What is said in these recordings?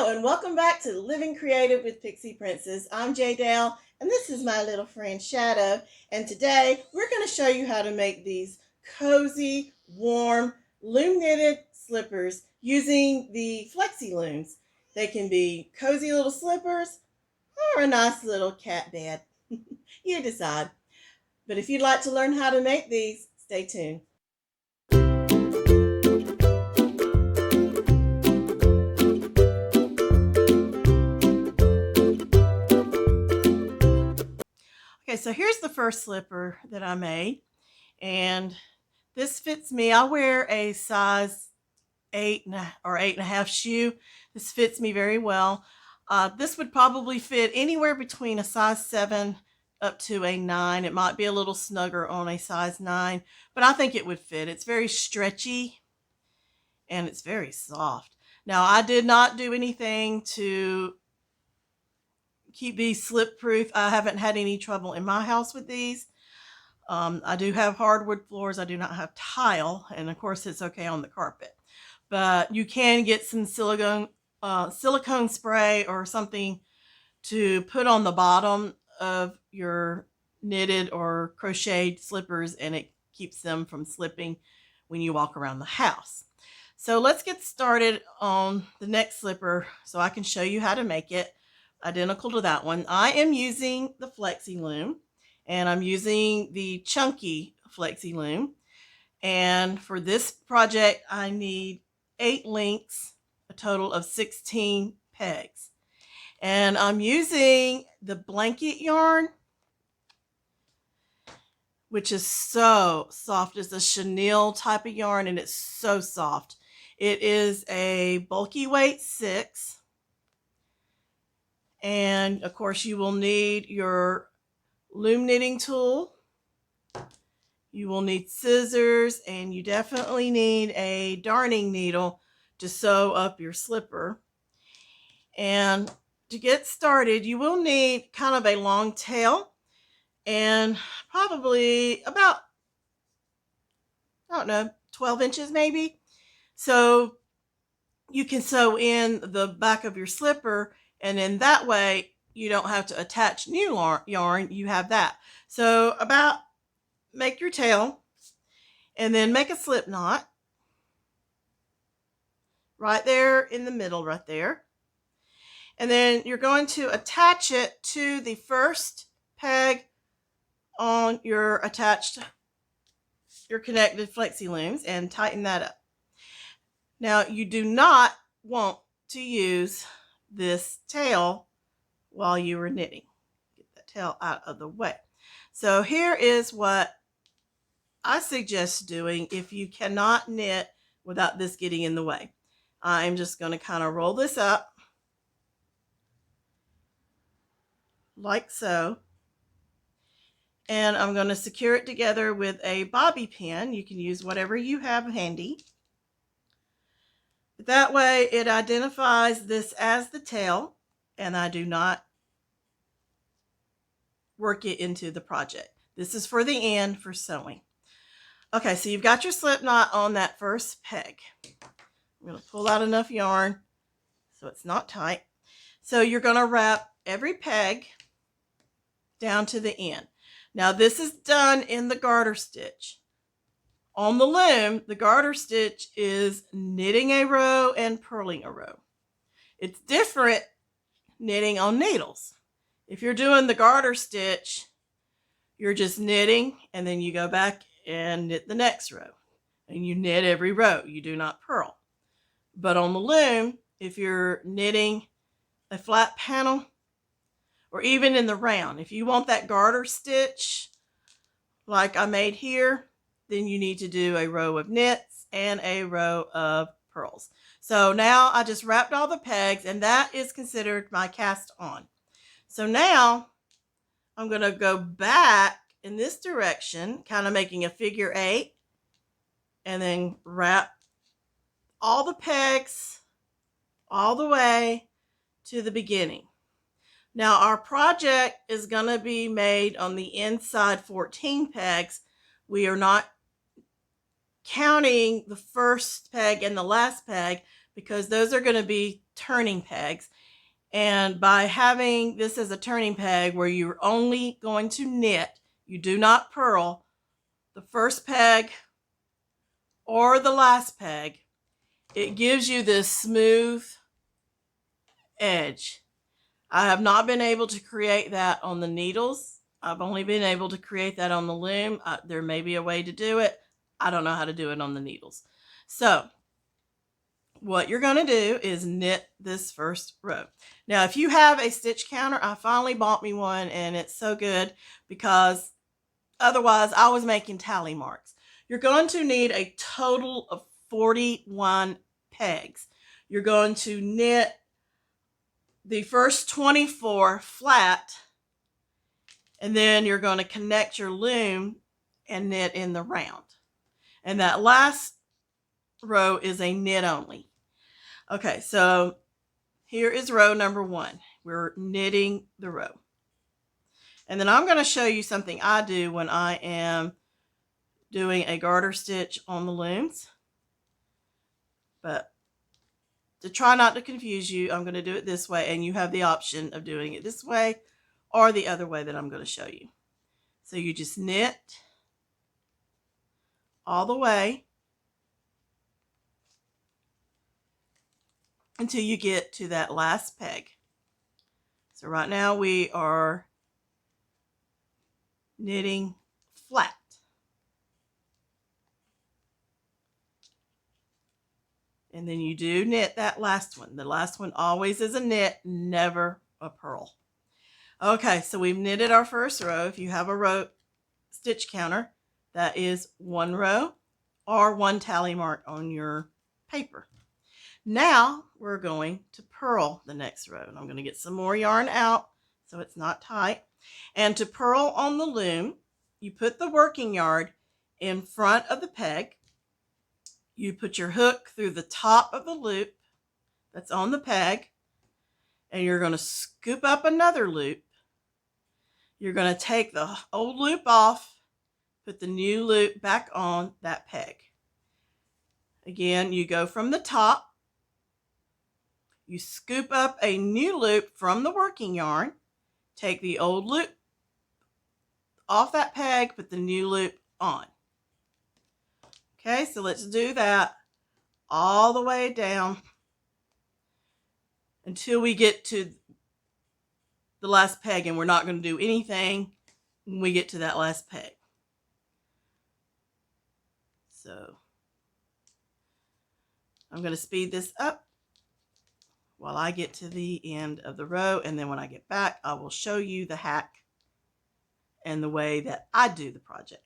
Hello and welcome back to Living Creative with Pixie Princess. I'm Jay Dale and this is my little friend Shadow, and today we're going to show you how to make these cozy, warm, loom knitted slippers using the flexi looms. They can be cozy little slippers or a nice little cat bed. You decide. But if you'd like to learn how to make these, stay tuned. Okay, so here's the first slipper that I made, and this fits me. I wear a size 8 or 8.5 shoe. This fits me very well. This would probably fit anywhere between a size 7 up to a 9. It might be a little snugger on a size 9, but I think it would fit. It's very stretchy and it's very soft. Now, I did not do anything to keep these slip proof. I haven't had any trouble in my house with these. I do have hardwood floors. I do not have tile, and of course it's okay on the carpet. But you can get some silicone spray or something to put on the bottom of your knitted or crocheted slippers, and it keeps them from slipping when you walk around the house. So let's get started on the next slipper so I can show you how to make it identical to that one. I am using the flexi loom, and I'm using the chunky flexi loom. And for this project, I need 8 links, a total of 16 pegs. And I'm using the blanket yarn, which is so soft. It's a chenille type of yarn, and it's so soft. It is a bulky weight 6. And of course, you will need your loom knitting tool. You will need scissors, and you definitely need a darning needle to sew up your slipper. And to get started, you will need kind of a long tail and probably about, I don't know, 12 inches maybe. So you can sew in the back of your slipper, and in that way you don't have to attach new yarn. You have that. So make your tail and then make a slip knot right there in the middle, right there. And then you're going to attach it to the first peg on your connected flexi looms and tighten that up. Now, you do not want to use this tail while you are knitting. Get that tail out of the way. So here is what I suggest doing if you cannot knit without this getting in the way. I'm just going to kind of roll this up like so. And I'm going to secure it together with a bobby pin. You can use whatever you have handy. That way it identifies this as the tail, and I do not work it into the project. This is for the end for sewing. Okay, so you've got your slip knot on that first peg. I'm going to pull out enough yarn so it's not tight. So you're going to wrap every peg down to the end. Now this is done in the garter stitch. On the loom, the garter stitch is knitting a row and purling a row. It's different knitting on needles. If you're doing the garter stitch, you're just knitting, and then you go back and knit the next row. And you knit every row. You do not purl. But on the loom, if you're knitting a flat panel, or even in the round, if you want that garter stitch like I made here, then you need to do a row of knits and a row of purls. So now I just wrapped all the pegs, and that is considered my cast on. So now I'm going to go back in this direction, kind of making a figure 8, and then wrap all the pegs all the way to the beginning. Now our project is going to be made on the inside 14 pegs. We are not counting the first peg and the last peg because those are going to be turning pegs. And by having this as a turning peg where you're only going to knit, you do not purl the first peg or the last peg, it gives you this smooth edge. I have not been able to create that on the needles. I've only been able to create that on the loom. There may be a way to do it. I don't know how to do it on the needles. So what you're going to do is knit this first row. Now, if you have a stitch counter, I finally bought me one, and it's so good because otherwise I was making tally marks. You're going to need a total of 41 pegs. You're going to knit the first 24 flat, and then you're going to connect your loom and knit in the round. And that last row is a knit only. Okay, so here is row number 1. We're knitting the row. And then I'm going to show you something I do when I am doing a garter stitch on the looms. But to try not to confuse you, I'm going to do it this way, and you have the option of doing it this way or the other way that I'm going to show you. So you just knit all the way until you get to that last peg. So right now we are knitting flat. And then you do knit that last one. The last one always is a knit, never a purl. Okay, so we've knitted our first row. If you have a row stitch counter, that is 1 row or 1 tally mark on your paper. Now we're going to purl the next row. And I'm going to get some more yarn out so it's not tight. And to purl on the loom, you put the working yarn in front of the peg. You put your hook through the top of the loop that's on the peg, and you're going to scoop up another loop. You're going to take the old loop off, put the new loop back on that peg. Again, you go from the top, you scoop up a new loop from the working yarn, take the old loop off that peg, put the new loop on. Okay, so let's do that all the way down until we get to the last peg, and we're not going to do anything when we get to that last peg. So I'm going to speed this up while I get to the end of the row, and then when I get back, I will show you the hack and the way that I do the project.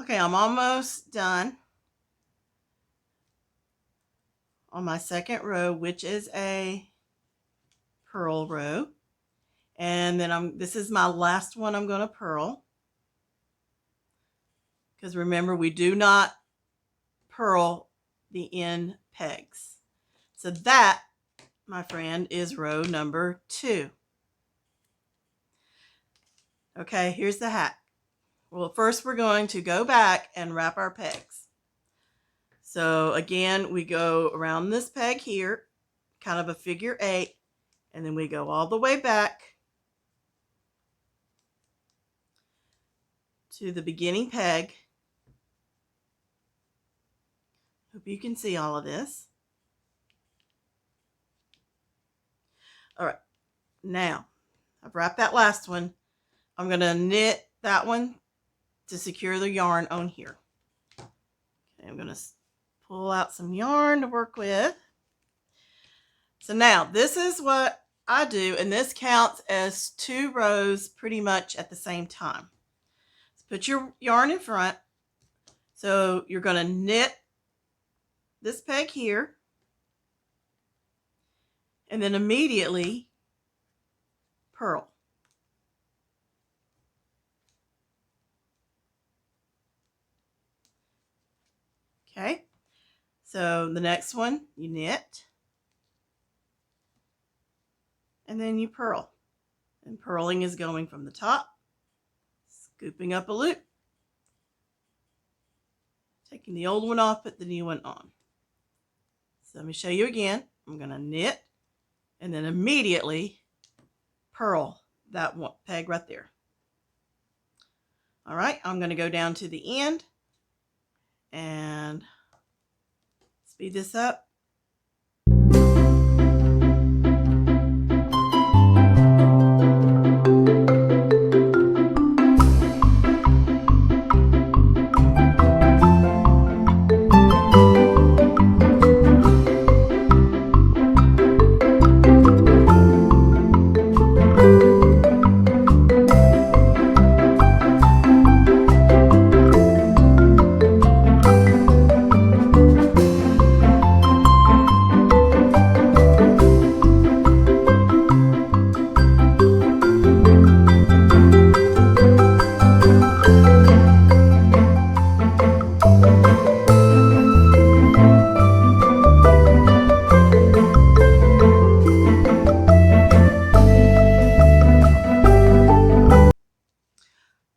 Okay, I'm almost done on my second row, which is a purl row. And then this is my last one I'm going to purl. Because remember, we do not purl the end pegs. So that, my friend, is row number 2. Okay, here's the hack. Well, first we're going to go back and wrap our pegs. So again, we go around this peg here, kind of a figure 8, and then we go all the way back to the beginning peg. Hope you can see all of this. All right, now I've wrapped that last one. I'm going to knit that one to secure the yarn on here. Okay, I'm going to pull out some yarn to work with. So now this is what I do, and this counts as 2 rows pretty much at the same time. So put your yarn in front. So you're going to knit this peg here, and then immediately purl. Okay, so the next one you knit, and then you purl. And purling is going from the top, scooping up a loop, taking the old one off, put the new one on. So let me show you again. I'm going to knit and then immediately purl that one peg right there. All right, I'm going to go down to the end and speed this up.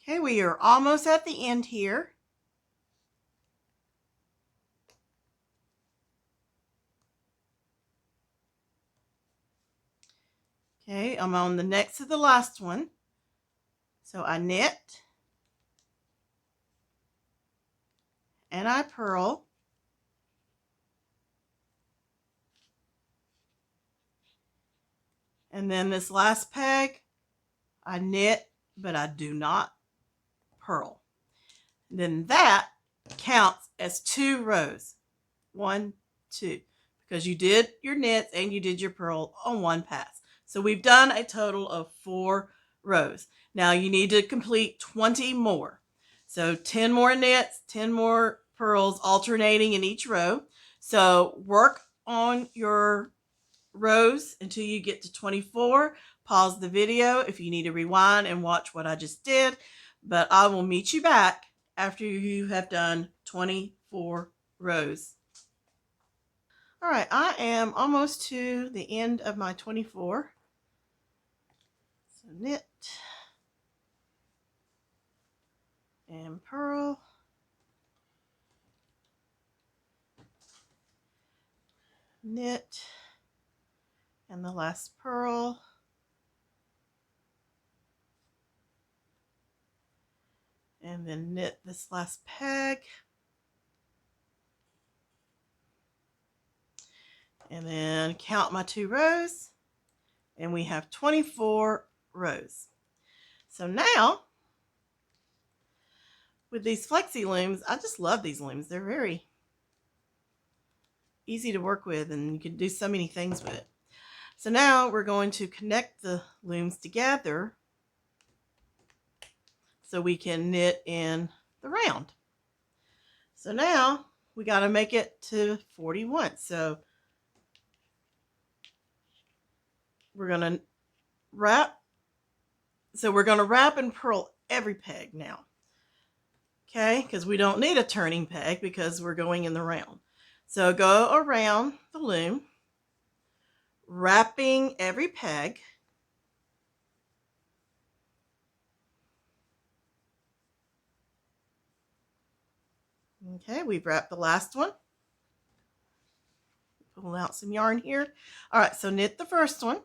Okay, we are almost at the end here. Okay, I'm on the next to the last one. So I knit and I purl. And then this last peg, I knit, but I do not purl. And then that counts as 2 rows. 1, 2, because you did your knits and you did your purl on one pass. So we've done a total of 4 rows. Now you need to complete 20 more. So 10 more knits, 10 more purls alternating in each row. So work on your rows until you get to 24. Pause the video if you need to rewind and watch what I just did. But I will meet you back after you have done 24 rows. All right, I am almost to the end of my 24. So knit and purl. Knit and the last purl. And then knit this last peg. And then count my 2 rows. And we have 24 rows. So now, with these flexi looms, I just love these looms. They're very easy to work with and you can do so many things with it. So now we're going to connect the looms together so we can knit in the round. So now we got to make it to 41. So we're going to wrap. So we're going to wrap and purl every peg now. Okay, because we don't need a turning peg because we're going in the round. So go around the loom, wrapping every peg. Okay, we've wrapped the last one. Pull out some yarn here. All right, so knit the first one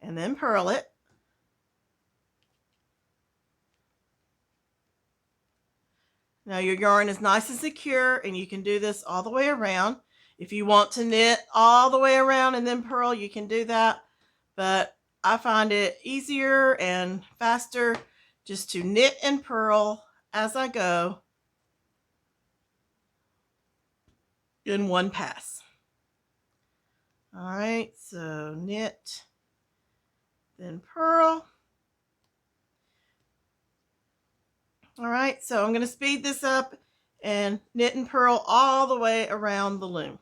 and then purl it. Now your yarn is nice and secure and you can do this all the way around. If you want to knit all the way around and then purl, you can do that. But I find it easier and faster just to knit and purl as I go in one pass. All right, so knit, then purl. All right, so I'm going to speed this up and knit and purl all the way around the loom.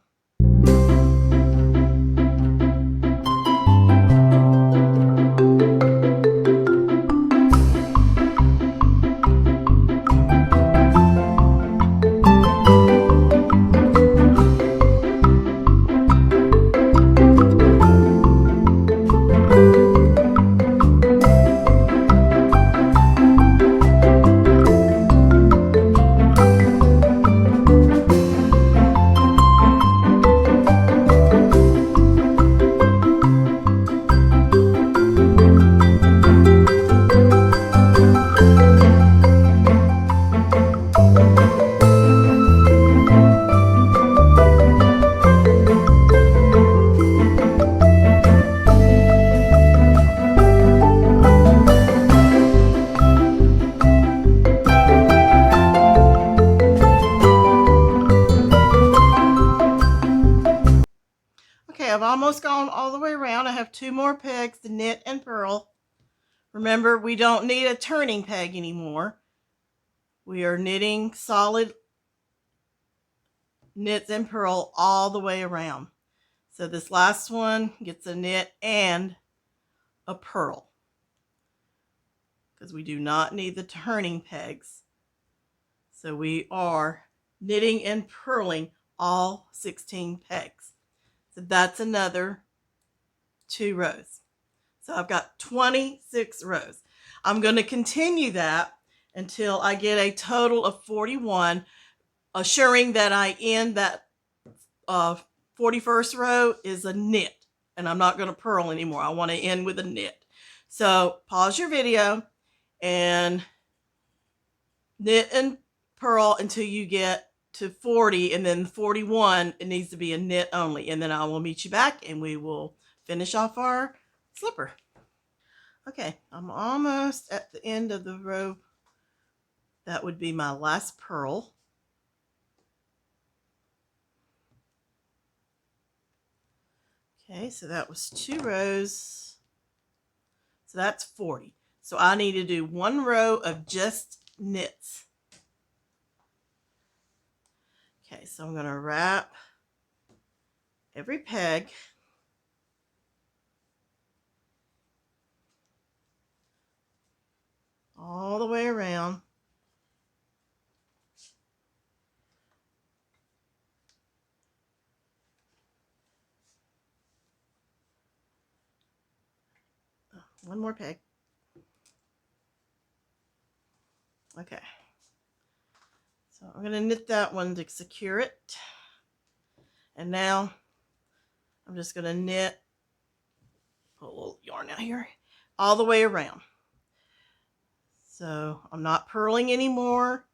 Okay, I've almost gone all the way around. I have 2 more pegs to knit and purl. Remember, we don't need a turning peg anymore. We are knitting solid knits and purl all the way around. So this last one gets a knit and a purl, because we do not need the turning pegs. So we are knitting and purling all 16 pegs. So that's another 2 rows. So I've got 26 rows. I'm going to continue that until I get a total of 41, assuring that I end that 41st row is a knit, and I'm not going to purl anymore. I want to end with a knit. So pause your video and knit and purl until you get to 40, and then 41 it needs to be a knit only, and then I will meet you back and we will finish off our slipper. Okay, I'm almost at the end of the row. That would be my last purl. Okay, so that was 2 rows. So that's 40. So I need to do 1 row of just knits. Okay, so I'm going to wrap every peg. All the way around. Oh, 1 more peg. Okay. So I'm going to knit that one to secure it. And now I'm just going to knit, put a little yarn out here, all the way around. So I'm not purling anymore.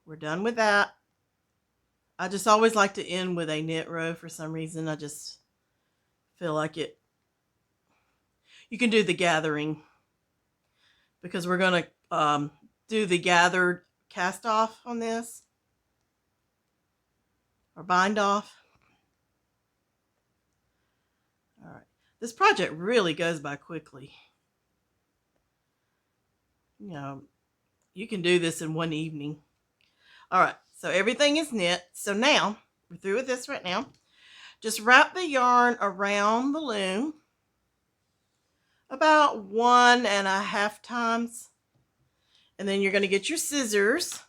We're done with that. I just always like to end with a knit row for some reason. I just feel like it. You can do the gathering, because we're going to do the gathered cast off on this, or bind off. All right. This project really goes by quickly. You know, you can do this in one evening. All right, so everything is knit. So now, we're through with this right now. Just wrap the yarn around the loom about 1.5 times. And then you're going to get your scissors,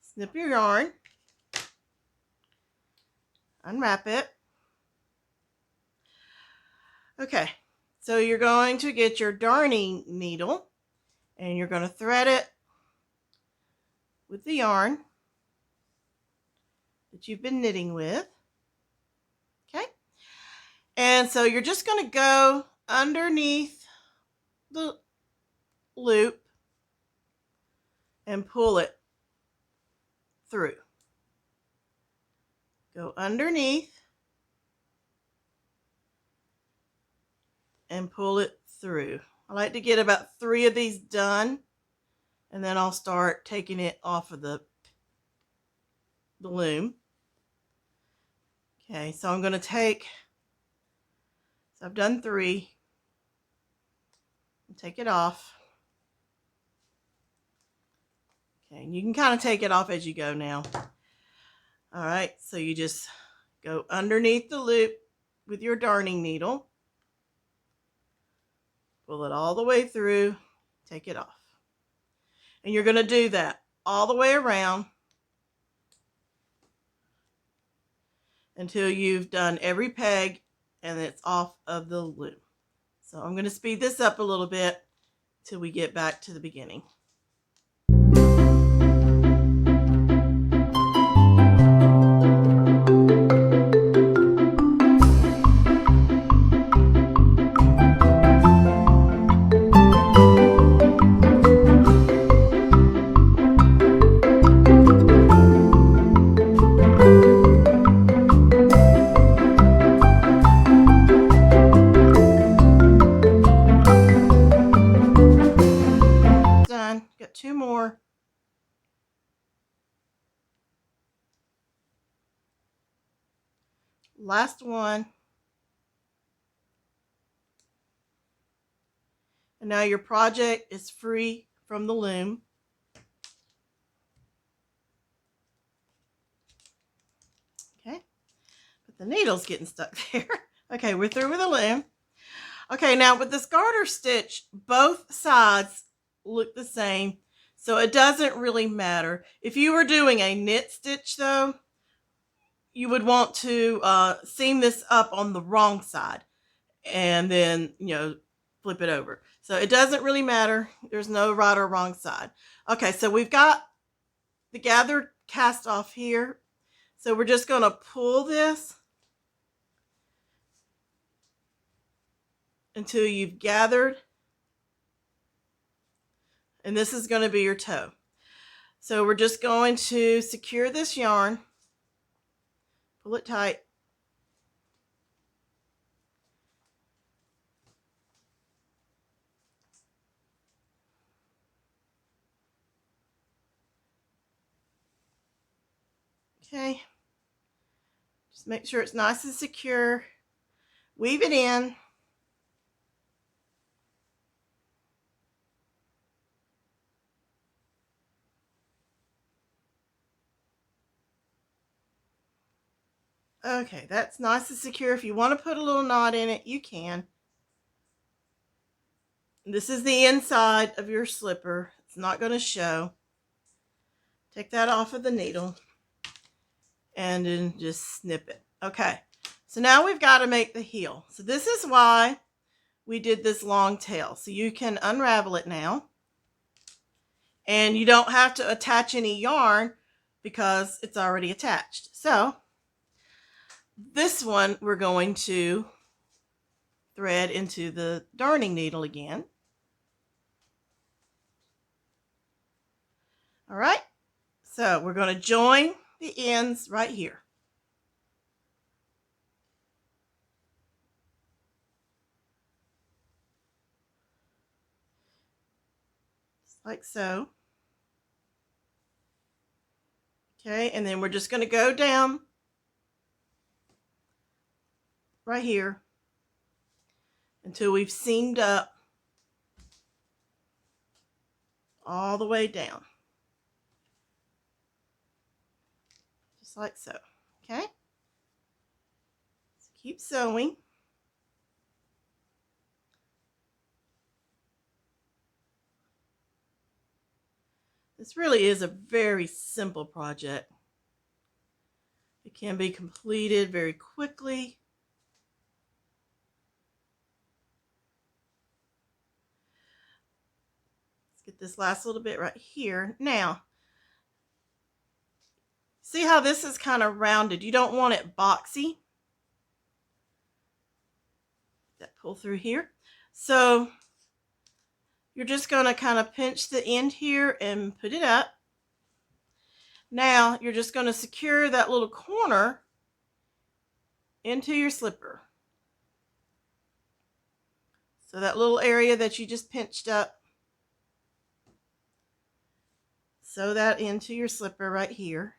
snip your yarn, unwrap it. Okay, so you're going to get your darning needle and you're going to thread it with the yarn that you've been knitting with. Okay, and so you're just going to go underneath the loop and pull it through. go underneath and pull it through. I like to get about 3 of these done, and then I'll start taking it off of the loom. Okay, so I'm going to take, so I've done 3, take it off. Okay, and you can kind of take it off as you go now. All right, so you just go underneath the loop with your darning needle, pull it all the way through, take it off. And you're going to do that all the way around until you've done every peg and it's off of the loom. So I'm going to speed this up a little bit till we get back to the beginning. Done. Got 2 more. Last one. And now your project is free from the loom. Okay, but the needle's getting stuck there. Okay, we're through with the loom. Okay, now with this garter stitch, both sides look the same, so it doesn't really matter. If you were doing a knit stitch though, you would want to seam this up on the wrong side and then, flip it over. So it doesn't really matter. There's no right or wrong side. Okay, so we've got the gathered cast off here. So we're just going to pull this until you've gathered. And this is going to be your toe. So we're just going to secure this yarn. Pull it tight. Okay. Just make sure it's nice and secure. Weave it in. Okay, that's nice and secure. If you want to put a little knot in it, you can. This is the inside of your slipper. It's not going to show. Take that off of the needle and then just snip it. Okay, so now we've got to make the heel. So this is why we did this long tail. So you can unravel it now. And you don't have to attach any yarn because it's already attached. So this one we're going to thread into the darning needle again. All right, so we're going to join the ends right here. Just like so. Okay, and then we're just going to go down right here until we've seamed up all the way down. Just like so. Okay? So keep sewing. This really is a very simple project. It can be completed very quickly. Let's get this last little bit right here. Now, see how this is kind of rounded? You don't want it boxy. That pull through here. So you're just going to kind of pinch the end here and put it up. Now you're just going to secure that little corner into your slipper. So that little area that you just pinched up, sew that into your slipper right here.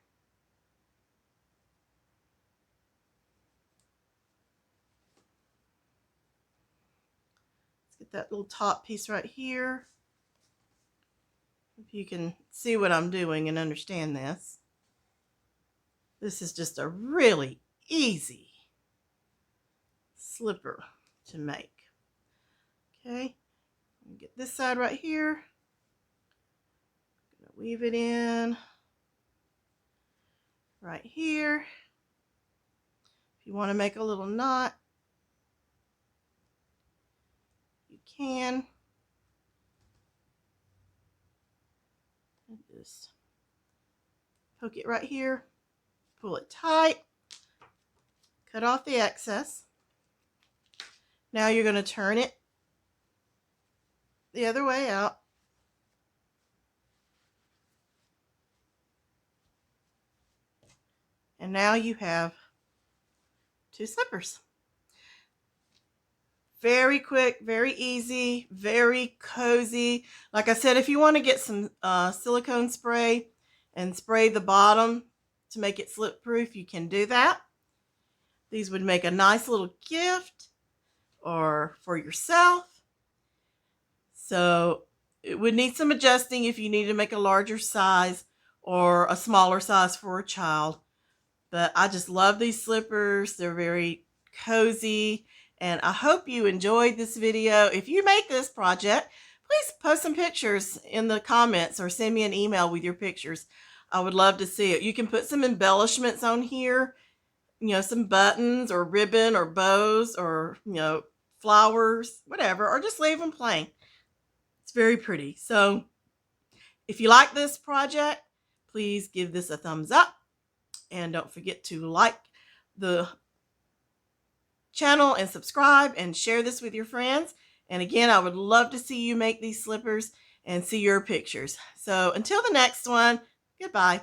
Let's get that little top piece right here. If you can see what I'm doing and understand this. This is just a really easy slipper to make. Okay, get this side right here. I'm gonna weave it in right here. If you want to make a little knot, you can. And just poke it right here, pull it tight, cut off the excess. Now you're going to turn it the other way out. And now you have 2 slippers. Very quick, very easy, very cozy. Like I said, if you want to get some silicone spray and spray the bottom to make it slip proof, you can do that. These would make a nice little gift or for yourself. So it would need some adjusting if you need to make a larger size or a smaller size for a child. But I just love these slippers. They're very cozy. And I hope you enjoyed this video. If you make this project, please post some pictures in the comments or send me an email with your pictures. I would love to see it. You can put some embellishments on here, you know, some buttons or ribbon or bows or, you know, flowers, whatever, or just leave them plain. It's very pretty. So if you like this project, please give this a thumbs up. And don't forget to like the channel and subscribe and share this with your friends. And again, I would love to see you make these slippers and see your pictures. So until the next one, goodbye.